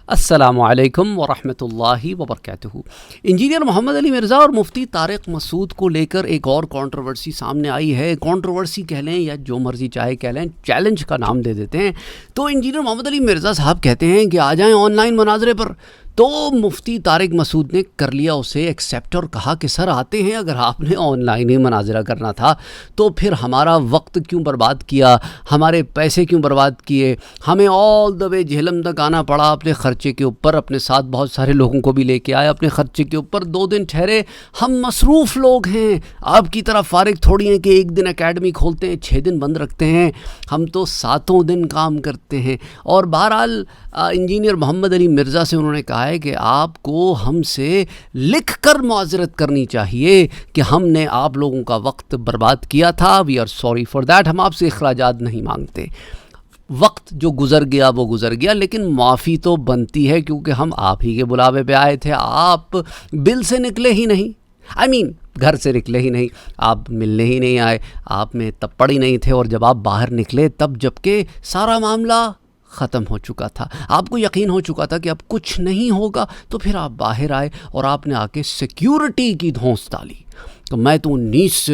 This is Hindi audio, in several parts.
अस्सलामुअलैकुम वरहमतुल्लाहि वबरकातुहू। इंजीनियर मोहम्मद अली मिर्ज़ा और मुफ्ती तारिक मसूद को लेकर एक और कंट्रोवर्सी सामने आई है। कंट्रोवर्सी कह लें या जो मर्ज़ी चाहे कह लें, चैलेंज का नाम दे देते हैं। तो इंजीनियर मोहम्मद अली मिर्ज़ा साहब कहते हैं कि आ जाएं ऑनलाइन मुनाजरे पर। तो मुफ्ती तारिक मसूद ने कर लिया उसे एक्सेप्ट और कहा कि सर आते हैं, अगर आपने ऑनलाइन ही मुनाजरा करना था तो फिर हमारा वक्त क्यों बर्बाद किया, हमारे पैसे क्यों बर्बाद किए, हमें ऑल द वे झेलम तक आना पड़ा अपने ख़र्चे के ऊपर, अपने साथ बहुत सारे लोगों को भी लेके आए अपने ख़र्चे के ऊपर। 2 दिन ठहरे, हम मसरूफ़ लोग हैं, आपकी तरह फ़ारिग थोड़ी हैं कि एक दिन एकेडमी खोलते हैं 6 दिन बंद रखते हैं, हम तो 7 दिन काम करते हैं। और बहरहाल इंजीनियर मोहम्मद अली मिर्ज़ा से उन्होंने कहा है कि आपको हमसे लिख कर मुआज़रत करनी चाहिए कि हमने आप लोगों का वक्त बर्बाद किया था, we are sorry for that, हम आपसे इखराजात नहीं मांगते। वक्त जो गुज़र गया वो गुज़र गया, लेकिन माफ़ी तो बनती है क्योंकि हम आप ही के बुलावे पे आए थे। आप बिल से निकले ही नहीं, घर से निकले ही नहीं, आप मिलने ही नहीं आए, आप में तब पड़ ही नहीं थे। और जब आप बाहर निकले तब जबकि सारा मामला ख़त्म हो चुका था, आपको यकीन हो चुका था कि अब कुछ नहीं होगा, तो फिर आप बाहर आए और आपने आके सिक्योरिटी की धौंस डाली। तो मैं तो 19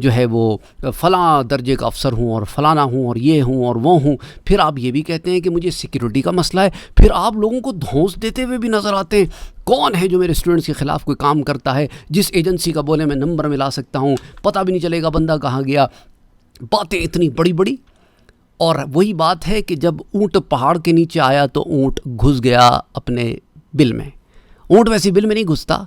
जो है वो फ़लाँ दर्जे का अफसर हूँ और फ़लाना हूँ और ये हूँ और वो हूँ। फिर आप ये भी कहते हैं कि मुझे सिक्योरिटी का मसला है, फिर आप लोगों को धौंस देते हुए भी नज़र आते हैं। कौन है जो मेरे स्टूडेंट्स के ख़िलाफ़ कोई काम करता है, जिस एजेंसी का बोले मैं नंबर मिला सकता हूँ, पता भी नहीं चलेगा बंदा कहाँ गया। बातें इतनी बड़ी बड़ी। और वही बात है कि जब ऊँट पहाड़ के नीचे आया तो ऊँट घुस गया अपने बिल में। ऊँट वैसे बिल में नहीं घुसता,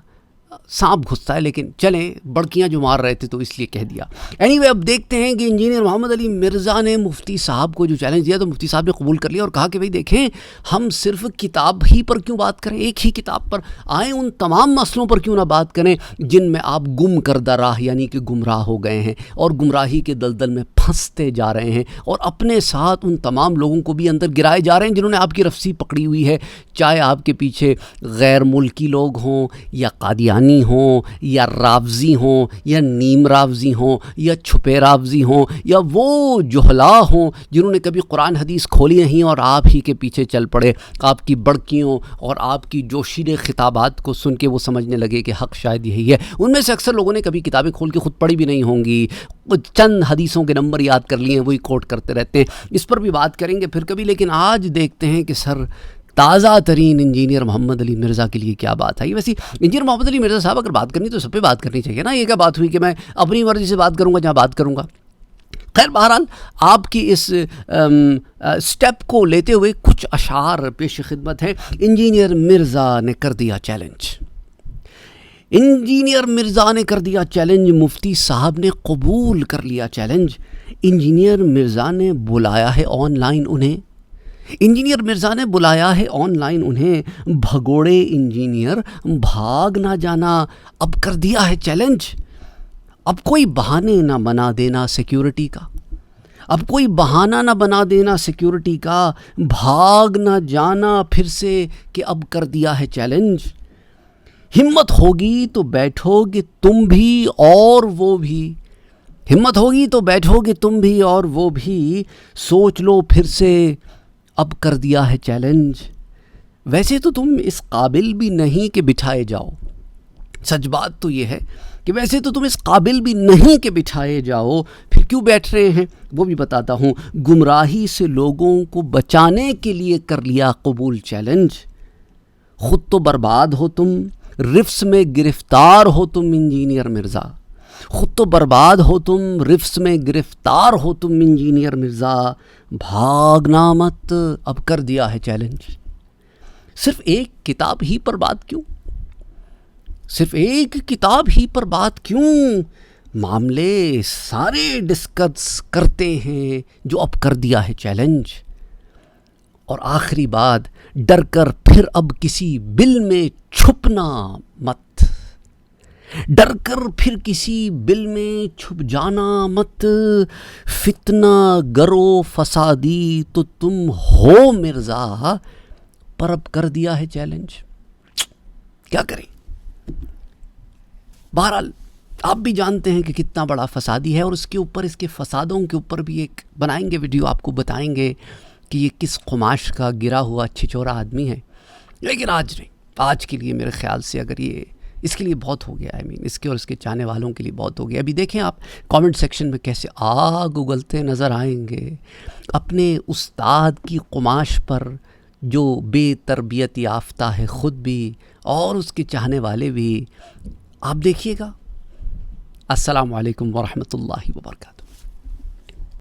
सांप घुसता है, लेकिन चलें बड़कियां जो मार रहे थे तो इसलिए कह दिया। एनीवे, अब देखते हैं कि इंजीनियर मोहम्मद अली मिर्ज़ा ने मुफ्ती साहब को जो चैलेंज दिया तो मुफ्ती साहब ने कबूल कर लिया और कहा कि भाई देखें, हम सिर्फ किताब ही पर क्यों बात करें, एक ही किताब पर आए, उन तमाम मसलों पर क्यों ना बात करें जिनमें आप गुम करदा राह यानी कि गुमराह हो गए हैं और गुमराही के दलदल में फंसते जा रहे हैं और अपने साथ उन तमाम लोगों को भी अंदर गिराए जा रहे हैं जिन्होंने आपकी रस्सी पकड़ी हुई है। चाहे आपके पीछे गैर मुल्की लोग हों या कादियानी हों या रावज़ी हों या नीम रावज़ी हों या छुपे रावज़ी हों या वो जुहला हों जिन्होंने कभी कुरान हदीस खोली नहीं और आप ही के पीछे चल पड़े, आपकी बड़कियों और आपकी जोशीले खिताबात को सुन के वो समझने लगे कि हक़ शायद यही है। उनमें से अक्सर लोगों ने कभी किताबें खोल के ख़ुद पढ़ी भी नहीं होंगी, चंद हदीसों के नंबर याद कर लिए हैं, वही कोट करते रहते हैं। इस पर भी बात करेंगे फिर कभी, लेकिन आज देखते हैं कि सर ताज़ा तरीन इंजीनियर मोहम्मद अली मिर्ज़ा के लिए क्या बात है। वैसे इंजीनियर मोहम्मद अली मिर्ज़ा साहब अगर बात करनी तो सब पे बात करनी चाहिए ना। ये क्या बात हुई कि मैं अपनी मर्ज़ी से बात करूँगा जहाँ बात करूँगा। खैर बहरहाल आपकी इस स्टेप को लेते हुए कुछ अशार पेश खिदमत है। इंजीनियर मिर्ज़ा ने कर दिया चैलेंज, इंजीनियर मिर्ज़ा ने कर दिया चैलेंज, मुफ्ती साहब ने कबूल कर लिया चैलेंज। इंजीनियर मिर्ज़ा ने बुलाया है ऑनलाइन उन्हें, इंजीनियर मिर्ज़ा ने बुलाया है ऑनलाइन उन्हें। भगोड़े इंजीनियर भाग ना जाना, अब कर दिया है चैलेंज। अब कोई बहाने ना बना देना सिक्योरिटी का, अब कोई बहाना ना बना देना सिक्योरिटी का, भाग ना जाना फिर से कि अब कर दिया है चैलेंज। हिम्मत होगी तो बैठोगे तुम भी और वो भी, हिम्मत होगी तो बैठोगे तुम भी और वो भी, सोच लो फिर से अब कर दिया है चैलेंज। वैसे तो तुम इस काबिल भी नहीं कि बिठाए जाओ, सच बात तो ये है कि वैसे तो तुम इस काबिल भी नहीं कि बिठाए जाओ, फिर क्यों बैठ रहे हैं वो भी बताता हूँ। गुमराही से लोगों को बचाने के लिए कर लिया कबूल चैलेंज। खुद तो बर्बाद हो तुम, रिफ्स में गिरफ्तार हो तुम इंजीनियर मिर्ज़ा, खुद तो बर्बाद हो तुम, रिफ्स में गिरफ्तार हो तुम इंजीनियर मिर्ज़ा, भागना मत, अब कर दिया है चैलेंज। सिर्फ एक किताब ही पर बात क्यों, सिर्फ एक किताब ही पर बात क्यों, मामले सारे डिस्कस करते हैं जो अब कर दिया है चैलेंज। और आखिरी बात, डर कर फिर अब किसी बिल में छुपना मत, डर कर फिर किसी बिल में छुप जाना मत, फितना गरो फसादी तो तुम हो मिर्ज़ा, पर अब कर दिया है चैलेंज। क्या करें। बहरहाल आप भी जानते हैं कि कितना बड़ा फसादी है और उसके ऊपर, इसके फसादों के ऊपर भी एक बनाएंगे वीडियो, आपको बताएंगे कि ये किस खुमाश का गिरा हुआ छिछोरा आदमी है, लेकिन आज नहीं, आज के लिए मेरे ख्याल से अगर ये इसके लिए बहुत हो गया, इसके और इसके चाहने वालों के लिए बहुत हो गया। अभी देखें आप कमेंट सेक्शन में कैसे आग उगलते नज़र आएंगे अपने उस्ताद की कुमाश पर, जो बेतरबियत याफ्ता है ख़ुद भी और उसके चाहने वाले भी। आप देखिएगा। अस्सलामु अलैकुम वरहमतुल्लाहि वबरकातुहू।